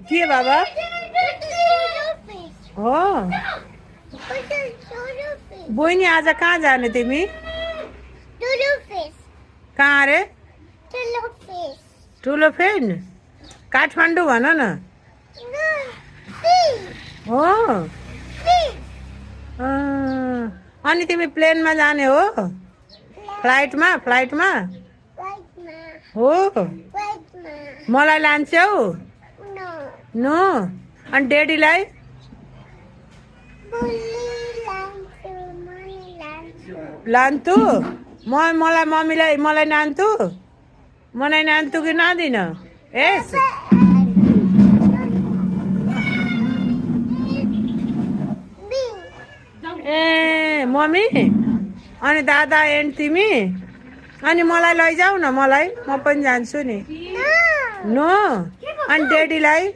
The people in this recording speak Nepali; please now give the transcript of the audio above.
के बाबा हो बहिनी आज कहाँ जाने तिमी कहाँ रे ठुलो फेन काठमाडौँ भन न हो अनि तिमी प्लेनमा जाने हो फ्लाइटमा हो मलाई लान्छौ नो अनि ड्याडीलाई लान्छु मलाई मलाई नान्छु मलाई नान्छु कि नादिन एस ए मम्मी अनि दादा एन्ड तिमी अनि मलाई लैजाऊ न मलाई म पनि जान्छु नि नो अनि ड्याडीलाई